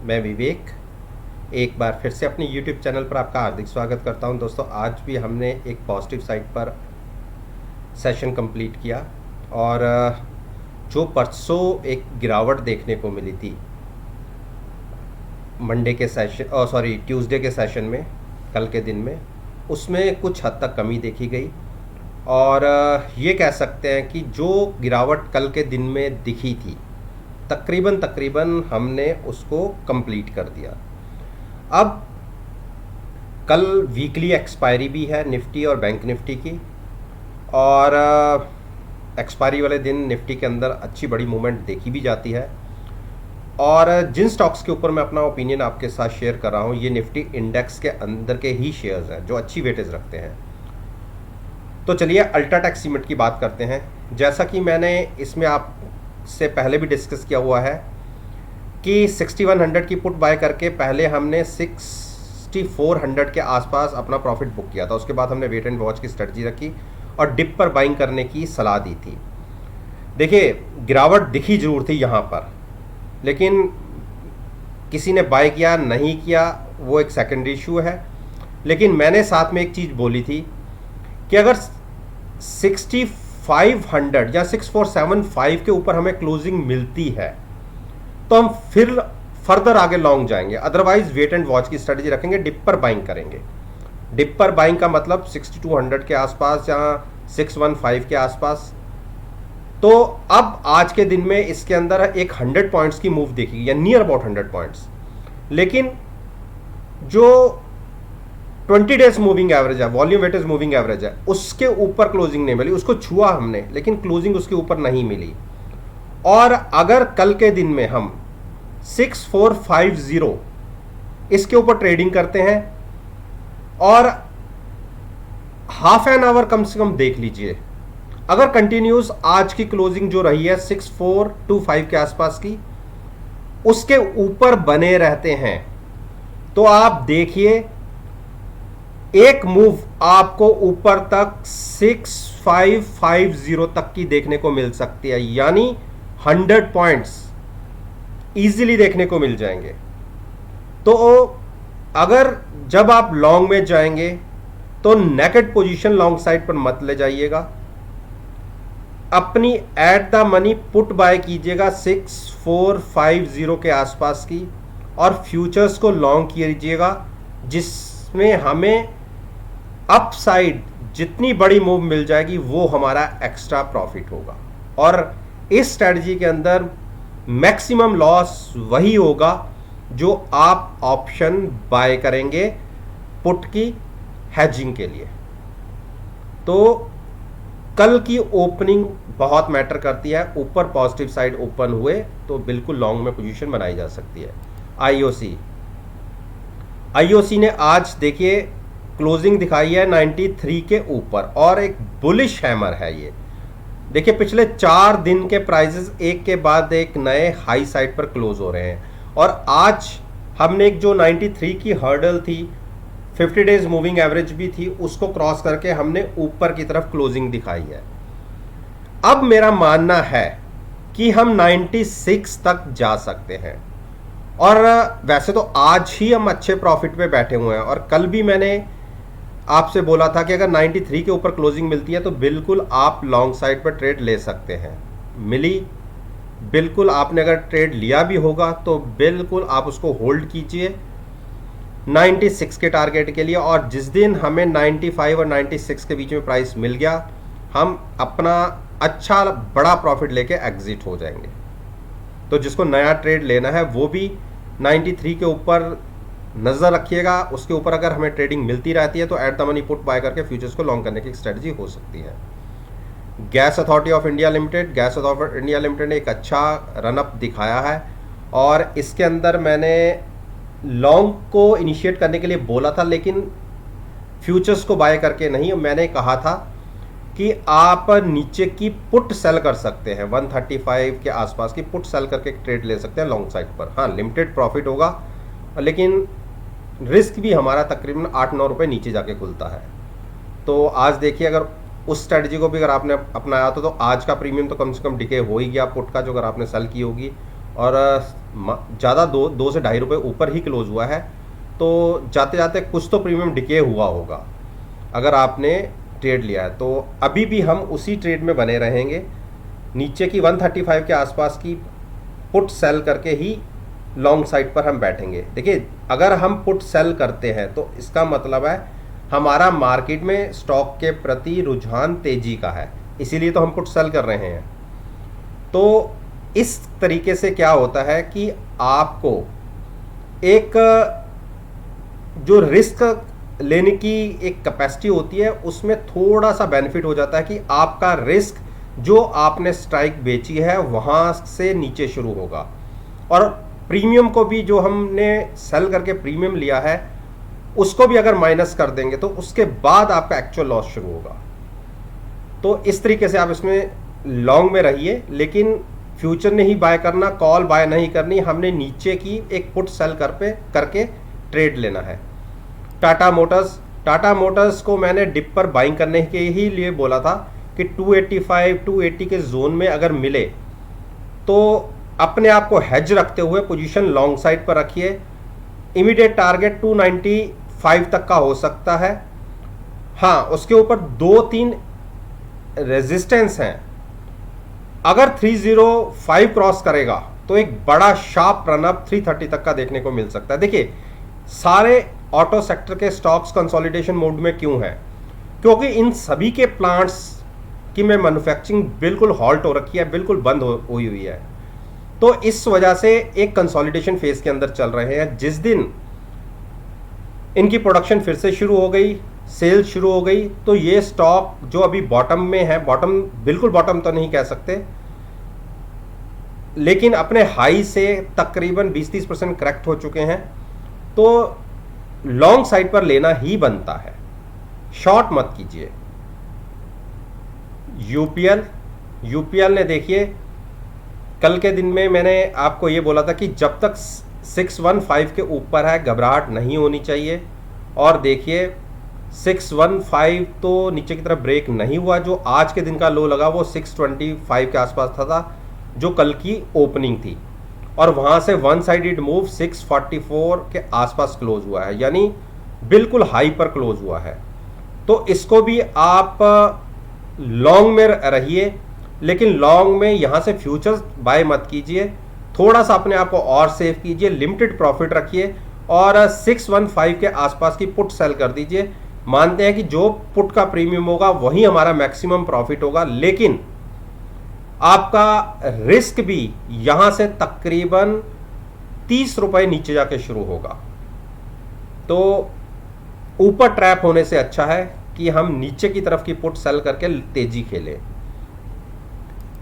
मैं विवेक एक बार फिर से अपने YouTube चैनल पर आपका हार्दिक स्वागत करता हूं। दोस्तों, आज भी हमने एक पॉजिटिव साइड पर सेशन कंप्लीट किया और जो परसों एक गिरावट देखने को मिली थी मंडे के सेशन ट्यूसडे के सेशन में, कल के दिन में, उसमें कुछ हद तक कमी देखी गई और ये कह सकते हैं कि जो गिरावट कल के दिन में दिखी थी तकरीबन हमने उसको कंप्लीट कर दिया। अब कल वीकली एक्सपायरी भी है निफ्टी और बैंक निफ्टी की, और एक्सपायरी वाले दिन निफ्टी के अंदर अच्छी बड़ी मूवमेंट देखी भी जाती है। और जिन स्टॉक्स के ऊपर मैं अपना ओपिनियन आपके साथ शेयर कर रहा हूँ, ये निफ्टी इंडेक्स के अंदर के ही शेयर्स हैं जो अच्छी वेटेज रखते हैं। तो चलिए अल्ट्राटेक सीमेंट की बात करते हैं। जैसा कि मैंने इसमें आपसे पहले भी डिस्कस किया हुआ है कि 6100 की पुट बाय करके पहले हमने 6400 के आसपास अपना प्रॉफिट बुक किया था। उसके बाद हमने वेट एंड वॉच की स्ट्रेटजी रखी और डिप पर बाइंग करने की सलाह दी थी। देखिए, गिरावट दिखी जरूर थी यहाँ पर, लेकिन किसी ने बाय किया नहीं किया वो एक सेकेंडरी इशू है। लेकिन मैंने साथ में एक चीज़ बोली थी कि अगर 6500 या 6475 के ऊपर हमें क्लोजिंग मिलती है तो हम फिर फर्दर आगे लॉन्ग जाएंगे, अदरवाइज वेट एंड वॉच की स्ट्रेटजी रखेंगे, डिप पर बाइंग करेंगे। डिप पर बाइंग का मतलब 6200 के आसपास या 615 के आसपास। तो अब आज के दिन में इसके अंदर एक 100 पॉइंट्स की मूव देखी या नियर अबाउट 100 पॉइंट्स, लेकिन जो 20 डेज मूविंग एवरेज है, वॉल्यूम वेटेज मूविंग एवरेज है, उसके ऊपर क्लोजिंग नहीं मिली। उसको छुआ हमने लेकिन क्लोजिंग उसके ऊपर नहीं मिली। और अगर कल के दिन में हम 6450 इसके ऊपर ट्रेडिंग करते हैं और हाफ एन आवर कम से कम देख लीजिए, अगर कंटिन्यूस आज की क्लोजिंग जो रही है 6425 के आसपास की, उसके ऊपर बने रहते हैं तो आप देखिए एक मूव आपको ऊपर तक 6550 तक की देखने को मिल सकती है, यानी 100 पॉइंट्स इजीली देखने को मिल जाएंगे। तो अगर जब आप लॉन्ग में जाएंगे तो नेकेड पोजीशन लॉन्ग साइड पर मत ले जाइएगा, अपनी at the money put buy कीजिएगा 6450 के आसपास की, और फ्यूचर्स को लॉन्ग कीजिएगा जिसमें हमें अपसाइड जितनी बड़ी मूव मिल जाएगी वो हमारा एक्स्ट्रा प्रॉफिट होगा। और इस स्ट्रेटजी के अंदर मैक्सिमम लॉस वही होगा जो आप ऑप्शन बाय करेंगे पुट की हेजिंग के लिए। तो कल की ओपनिंग बहुत मैटर करती है। ऊपर पॉजिटिव साइड ओपन हुए तो बिल्कुल लॉन्ग में पोजीशन बनाई जा सकती है। आईओसी ने आज देखिए क्लोजिंग दिखाई है 93 के ऊपर और एक बुलिश हैमर है ये। देखिए, पिछले 4 दिन के प्राइसेस एक के बाद एक नए हाई साइड पर क्लोज हो रहे हैं, और आज हमने एक जो 93 की हर्डल थी, 50 डेज मूविंग एवरेज भी थी, उसको क्रॉस करके हमने ऊपर की तरफ क्लोजिंग दिखाई है। अब मेरा मानना है कि हम 96 तक जा सकते हैं, और वैसे तो आज ही हम अच्छे प्रॉफिट पे बैठे हुए हैं। और कल भी मैंने आपसे बोला था कि अगर 93 के ऊपर क्लोजिंग मिलती है तो बिल्कुल आप लॉन्ग साइड पर ट्रेड ले सकते हैं। मिली, बिल्कुल आपने अगर ट्रेड लिया भी होगा तो बिल्कुल आप उसको होल्ड कीजिए 96 के टारगेट के लिए, और जिस दिन हमें 95 और 96 के बीच में प्राइस मिल गया, हम अपना अच्छा बड़ा प्रॉफिट लेके एग्जिट हो जाएंगे। तो जिसको नया ट्रेड लेना है वो भी 93 के ऊपर नज़र रखिएगा। उसके ऊपर अगर हमें ट्रेडिंग मिलती रहती है तो at the money put buy करके फ्यूचर्स को लॉन्ग करने की स्ट्रेटजी हो सकती है। Gas authority of India limited ने एक अच्छा रनअप दिखाया है, और इसके अंदर मैंने लॉन्ग को इनिशिएट करने के लिए बोला था, लेकिन फ्यूचर्स को बाय करके नहीं। मैंने कहा था कि आप नीचे की पुट सेल कर सकते हैं, 135 के आसपास की पुट सेल करके ट्रेड ले सकते हैं लॉन्ग साइड पर। हाँ, लिमिटेड प्रॉफिट होगा, लेकिन रिस्क भी हमारा तकरीबन 8-9 रुपये नीचे जाके खुलता है। तो आज देखिए, अगर उस स्ट्रेटजी को भी अगर आपने अपनाया तो आज का प्रीमियम तो कम से कम डिके हो ही गया पुट का, जो अगर आपने सेल की होगी। और ज़्यादा 2 से ₹2.5 ऊपर ही क्लोज हुआ है, तो जाते जाते कुछ तो प्रीमियम डिके हुआ होगा अगर आपने ट्रेड लिया है। तो अभी भी हम उसी ट्रेड में बने रहेंगे, नीचे की 135 के आसपास की पुट सेल करके ही लॉन्ग साइड पर हम बैठेंगे। देखिए, अगर हम पुट सेल करते हैं तो इसका मतलब है हमारा मार्केट में स्टॉक के प्रति रुझान तेजी का है, इसीलिए तो हम पुट सेल कर रहे हैं। तो इस तरीके से क्या होता है कि आपको एक जो रिस्क लेने की एक कैपेसिटी होती है उसमें थोड़ा सा बेनिफिट हो जाता है कि आपका रिस्क जो आपने स्ट्राइक बेची है वहाँ से नीचे शुरू होगा, और प्रीमियम को भी जो हमने सेल करके प्रीमियम लिया है उसको भी अगर माइनस कर देंगे तो उसके बाद आपका एक्चुअल लॉस शुरू होगा। तो इस तरीके से आप इसमें लॉन्ग में रहिए, लेकिन फ्यूचर नहीं बाय करना, कॉल बाय नहीं करनी, हमने नीचे की एक पुट सेल करके ट्रेड लेना है। टाटा मोटर्स को मैंने डिप पर बाइंग करने के ही लिए बोला था कि 285 280 के जोन में अगर मिले तो अपने आप को हेज रखते हुए पोजीशन लॉन्ग साइड पर रखिए। इमीडिएट टारगेट 295 तक का हो सकता है। हाँ, उसके ऊपर 2-3 रेजिस्टेंस हैं। अगर 305 क्रॉस करेगा तो एक बड़ा शार्प रनअप 330 तक का देखने को मिल सकता है। देखिए, सारे ऑटो सेक्टर के स्टॉक्स कंसोलिडेशन मोड में क्यों है? क्योंकि इन सभी के प्लांट्स की में मैन्युफैक्चरिंग बिल्कुल हॉल्ट हो रखी है, बिल्कुल बंद हुई हुई है। तो इस वजह से एक कंसोलिडेशन फेज के अंदर चल रहे हैं। जिस दिन इनकी प्रोडक्शन फिर से शुरू हो गई, सेल शुरू हो गई, तो ये स्टॉक जो अभी बॉटम में है, बॉटम बिल्कुल बॉटम तो नहीं कह सकते, लेकिन अपने हाई से तकरीबन 20-30% करेक्ट हो चुके हैं, तो लॉन्ग साइड पर लेना ही बनता है, शॉर्ट मत कीजिए। यूपीएल ने देखिए, कल के दिन में मैंने आपको ये बोला था कि जब तक 615 के ऊपर है घबराहट नहीं होनी चाहिए, और देखिए 615 तो नीचे की तरफ ब्रेक नहीं हुआ। जो आज के दिन का लो लगा वो 625 के आसपास था जो कल की ओपनिंग थी, और वहाँ से वन साइडेड मूव 644 के आसपास क्लोज हुआ है, यानी बिल्कुल हाई पर क्लोज हुआ है। तो इसको भी आप लॉन्ग में रहिए, लेकिन लॉन्ग में यहाँ से फ्यूचर्स बाय मत कीजिए, थोड़ा सा अपने आप को और सेव कीजिए, लिमिटेड प्रॉफिट रखिए, और 615 के आसपास की पुट सेल कर दीजिए। मानते हैं कि जो पुट का प्रीमियम होगा वही हमारा मैक्सिमम प्रॉफिट होगा, लेकिन आपका रिस्क भी यहां से तकरीबन 30 रुपए नीचे जाके शुरू होगा। तो ऊपर ट्रैप होने से अच्छा है कि हम नीचे की तरफ की पुट सेल करके तेजी खेलें।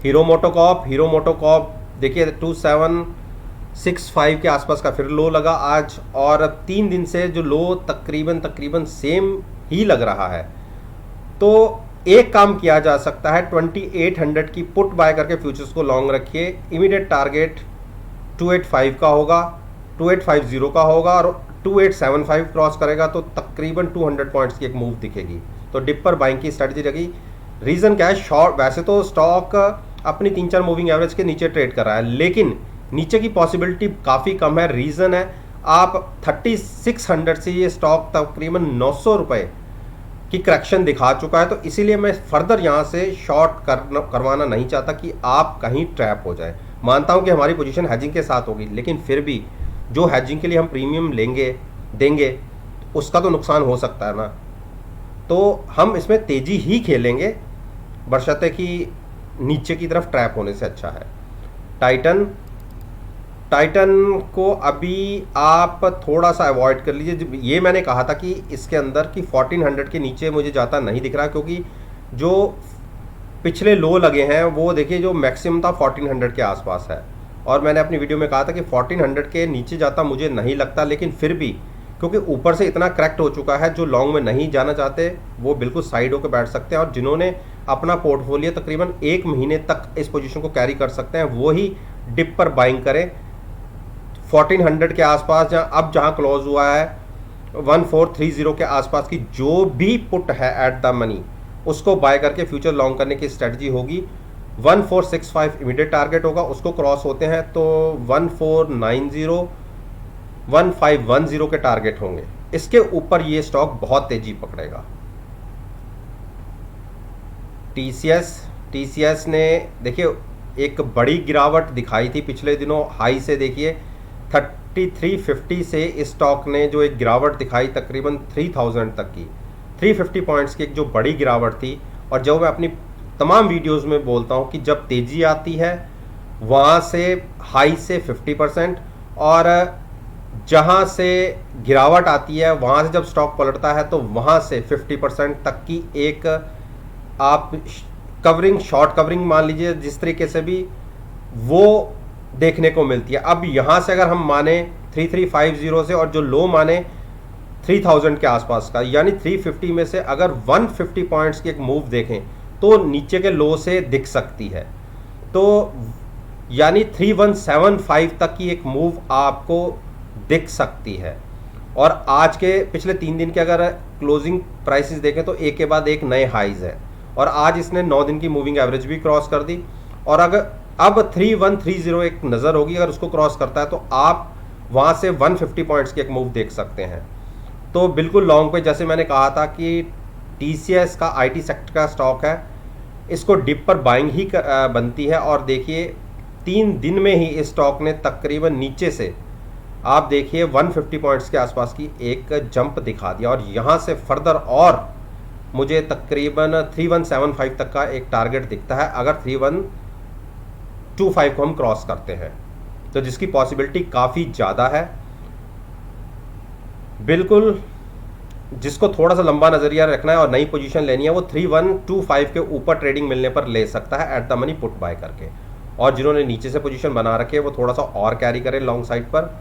हीरो मोटोकॉर्प देखिए 2765 के आसपास का फिर लो लगा आज, और 3 दिन से जो लो तकरीबन सेम ही लग रहा है। तो एक काम किया जा सकता है, 2800 की पुट बाय करके फ्यूचर्स को लॉन्ग रखिए। इमीडिएट टारगेट 285 का होगा, 2850 का होगा, और 2875 क्रॉस करेगा तो तकरीबन 200 पॉइंट्स की एक मूव दिखेगी। तो डिप पर बाइंग की स्ट्रेटजी रखी। रीज़न क्या है? शॉर्ट, वैसे तो स्टॉक अपनी 3-4 मूविंग एवरेज के नीचे ट्रेड कर रहा है, लेकिन नीचे की पॉसिबिलिटी काफ़ी कम है। रीज़न है, आप 3600 से ये स्टॉक तकरीबन 900 रुपये की करेक्शन दिखा चुका है, तो इसीलिए मैं फर्दर यहाँ से शॉर्ट करवाना नहीं चाहता कि आप कहीं ट्रैप हो जाए। मानता हूँ कि हमारी पोजीशन हेजिंग के साथ होगी, लेकिन फिर भी जो हेजिंग के लिए हम प्रीमियम देंगे उसका तो नुकसान हो सकता है ना। तो हम इसमें तेज़ी ही खेलेंगे, बशर्ते कि नीचे की तरफ ट्रैप होने से अच्छा है। टाइटन को अभी आप थोड़ा सा अवॉइड कर लीजिए। ये मैंने कहा था कि इसके अंदर कि 1400 के नीचे मुझे जाता नहीं दिख रहा, क्योंकि जो पिछले लो लगे हैं वो देखिए, जो मैक्सिमम था 1400 के आसपास है, और मैंने अपनी वीडियो में कहा था कि 1400 के नीचे जाता मुझे नहीं लगता। लेकिन फिर भी क्योंकि ऊपर से इतना क्रैक्ट हो चुका है, जो लॉन्ग में नहीं जाना चाहते वो बिल्कुल साइड होकर बैठ सकते हैं, और जिन्होंने अपना पोर्टफोलियो तकरीबन 1 महीने तक इस पोजीशन को कैरी कर सकते हैं वो ही डिप पर बाइंग करें। 1400 के आसपास जहाँ क्लोज हुआ है 1430 के आसपास की जो भी पुट है एट द मनी, उसको बाय करके फ्यूचर लॉन्ग करने की स्ट्रेटजी होगी। 1465 इमीडिएट टारगेट होगा, उसको क्रॉस होते हैं तो 1490 1510 के टारगेट होंगे। इसके ऊपर ये स्टॉक बहुत तेजी पकड़ेगा। टीसीएस ने देखिए एक बड़ी गिरावट दिखाई थी पिछले दिनों, हाई से देखिए 3350 से इस स्टॉक ने जो एक गिरावट दिखाई तकरीबन 3000 तक की, 350 पॉइंट्स की एक जो बड़ी गिरावट थी। और जो मैं अपनी तमाम वीडियोस में बोलता हूं कि जब तेज़ी आती है वहाँ से हाई से 50% और जहाँ से गिरावट आती है वहाँ से जब स्टॉक पलटता है तो वहाँ से 50% तक की एक आप कवरिंग, शॉर्ट कवरिंग मान लीजिए, जिस तरीके से भी वो देखने को मिलती है। अब यहाँ से अगर हम माने 3350 से और जो लो माने 3000 के आसपास का, यानी 350 में से अगर 150 पॉइंट्स की एक मूव देखें तो नीचे के लो से दिख सकती है, तो यानी 3175 तक की एक मूव आपको दिख सकती है। और आज के पिछले 3 दिन के अगर क्लोजिंग प्राइसेस देखें तो एक के बाद एक नए हाईज है, और आज इसने 9 दिन की मूविंग एवरेज भी क्रॉस कर दी। और अगर अब 3130 एक नज़र होगी, अगर उसको क्रॉस करता है तो आप वहाँ से 150 पॉइंट्स की एक मूव देख सकते हैं। तो बिल्कुल लॉन्ग पे, जैसे मैंने कहा था कि टीसीएस का आईटी सेक्टर का स्टॉक है, इसको डिप पर बाइंग ही बनती है। और देखिए 3 दिन में ही इस स्टॉक ने तकरीबन नीचे से आप देखिए 150 पॉइंट्स के आसपास की एक जंप दिखा दिया, और यहाँ से फर्दर और मुझे तकरीबन 3175 तक का एक टारगेट दिखता है अगर 3125 को हम क्रॉस करते हैं, तो जिसकी पॉसिबिलिटी काफ़ी ज़्यादा है। बिल्कुल जिसको थोड़ा सा लंबा नज़रिया रखना है और नई पोजीशन लेनी है वो 3125 के ऊपर ट्रेडिंग मिलने पर ले सकता है at the money put buy करके। और जिन्होंने नीचे से पोजीशन बना रखी है वो थोड़ा सा और कैरी करें लॉन्ग साइड पर।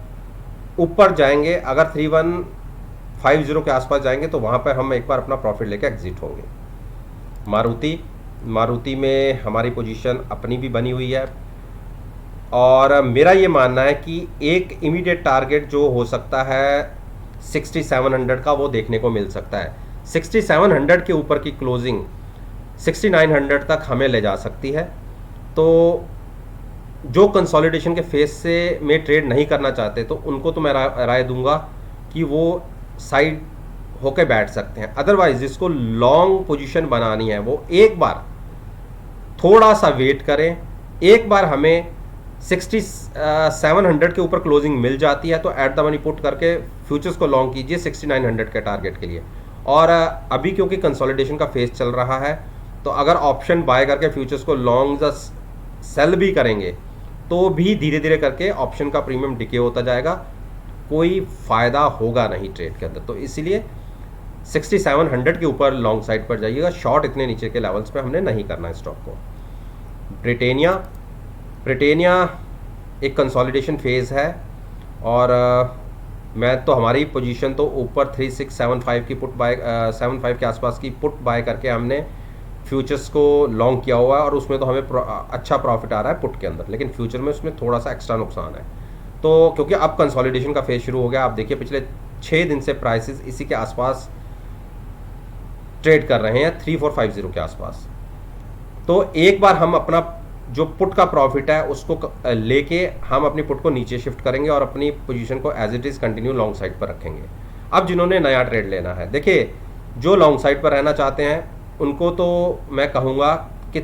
ऊपर जाएंगे अगर 3150 के आसपास जाएंगे तो वहाँ पर हम एक बार अपना प्रॉफिट लेके एग्जिट होंगे। मारुति में हमारी पोजीशन अपनी भी बनी हुई है, और मेरा ये मानना है कि एक इमीडिएट टारगेट जो हो सकता है 6700 का, वो देखने को मिल सकता है। 6700 के ऊपर की क्लोजिंग 6900 तक हमें ले जा सकती है। तो जो कंसोलिडेशन के फेस से में ट्रेड नहीं करना चाहते तो उनको तो मैं राय दूंगा कि वो साइड होके बैठ सकते हैं। अदरवाइज जिसको लॉन्ग पोजीशन बनानी है वो एक बार थोड़ा सा वेट करें। एक बार हमें 6700 के ऊपर क्लोजिंग मिल जाती है तो एट द मनी पुट करके फ्यूचर्स को लॉन्ग कीजिए 6900 के टारगेट के लिए। और अभी क्योंकि कंसोलिडेशन का फेज चल रहा है तो अगर ऑप्शन बाय करके फ्यूचर्स को लॉन्ग सेल भी करेंगे तो भी धीरे धीरे करके ऑप्शन का प्रीमियम डिके होता जाएगा, कोई फ़ायदा होगा नहीं ट्रेड के अंदर। तो इसीलिए 6700 के ऊपर लॉन्ग साइड पर जाइएगा, शॉर्ट इतने नीचे के लेवल्स पे हमने नहीं करना है स्टॉक को। ब्रिटेनिया एक कंसोलिडेशन फेज़ है, और मैं तो हमारी पोजीशन तो ऊपर 3675 की पुट बाय 75 के आसपास की पुट बाय करके हमने फ्यूचर्स को लॉन्ग किया हुआ है, और उसमें तो हमें अच्छा प्रॉफिट आ रहा है पुट के अंदर, लेकिन फ्यूचर में उसमें थोड़ा सा एक्स्ट्रा नुकसान है। तो क्योंकि अब कंसोलिडेशन का फेज शुरू हो गया, आप देखिए पिछले 6 दिन से प्राइसेस इसी के आसपास ट्रेड कर रहे हैं 3450 के आसपास। तो एक बार हम अपना जो पुट का प्रॉफिट है उसको लेके हम अपनी पुट को नीचे शिफ्ट करेंगे और अपनी पोजीशन को as it is continue long side पर रखेंगे। अब जिन्होंने नया ट्रेड लेना है, देखिए जो लॉन्ग साइड पर रहना चाहते हैं उनको तो मैं कहूँगा कि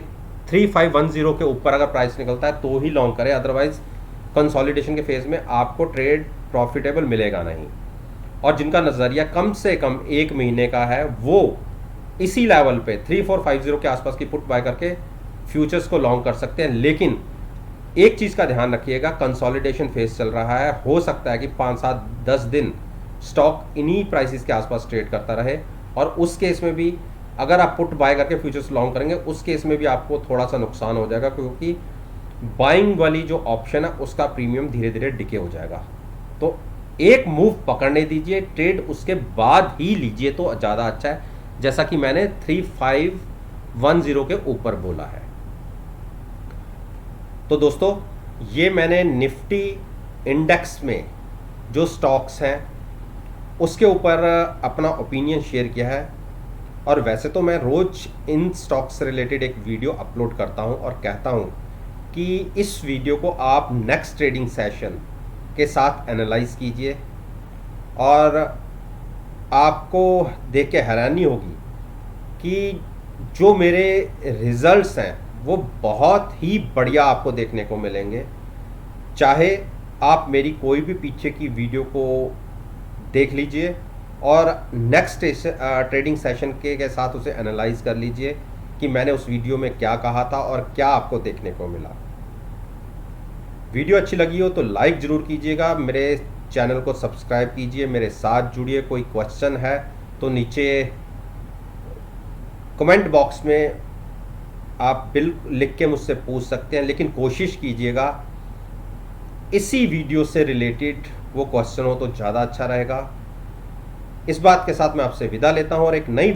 3510 के ऊपर अगर प्राइस निकलता है तो ही लॉन्ग करें, अदरवाइज कंसोलिडेशन के फेज़ में आपको ट्रेड प्रॉफिटेबल मिलेगा नहीं। और जिनका नज़रिया कम से कम 1 महीने का है वो इसी लेवल पे 3450 के आसपास की पुट बाय करके फ्यूचर्स को लॉन्ग कर सकते हैं। लेकिन एक चीज़ का ध्यान रखिएगा, कंसोलिडेशन फेज चल रहा है, हो सकता है कि 5, 7, 10 दिन स्टॉक इन्हीं प्राइसेस के आसपास ट्रेड करता रहे, और उस केस में भी अगर आप पुट बाय करके फ्यूचर्स लॉन्ग करेंगे उस केस में भी आपको थोड़ा सा नुकसान हो जाएगा, क्योंकि बाइंग वाली जो ऑप्शन है उसका प्रीमियम धीरे धीरे डिके हो जाएगा। तो एक मूव पकड़ने दीजिए, ट्रेड उसके बाद ही लीजिए तो ज़्यादा अच्छा है, जैसा कि मैंने 3510 के ऊपर बोला है। तो दोस्तों ये मैंने निफ्टी इंडेक्स में जो स्टॉक्स हैं उसके ऊपर अपना ओपिनियन शेयर किया है। और वैसे तो मैं रोज़ इन स्टॉक से रिलेटेड एक वीडियो अपलोड करता हूं और कहता हूं कि इस वीडियो को आप नेक्स्ट ट्रेडिंग सेशन के साथ एनालाइज कीजिए और आपको देख के हैरानी होगी कि जो मेरे रिजल्ट्स हैं वो बहुत ही बढ़िया आपको देखने को मिलेंगे। चाहे आप मेरी कोई भी पीछे की वीडियो को देख लीजिए और नेक्स्ट ट्रेडिंग सेशन के साथ उसे एनालाइज कर लीजिए कि मैंने उस वीडियो में क्या कहा था और क्या आपको देखने को मिला। वीडियो अच्छी लगी हो तो लाइक ज़रूर कीजिएगा, मेरे चैनल को सब्सक्राइब कीजिए, मेरे साथ जुड़िए। कोई क्वेश्चन है तो नीचे कमेंट बॉक्स में आप बिल्कुल लिख के मुझसे पूछ सकते हैं, लेकिन कोशिश कीजिएगा इसी वीडियो से रिलेटेड वो क्वेश्चन हो तो ज़्यादा अच्छा रहेगा। इस बात के साथ मैं आपसे विदा लेता हूं और एक नई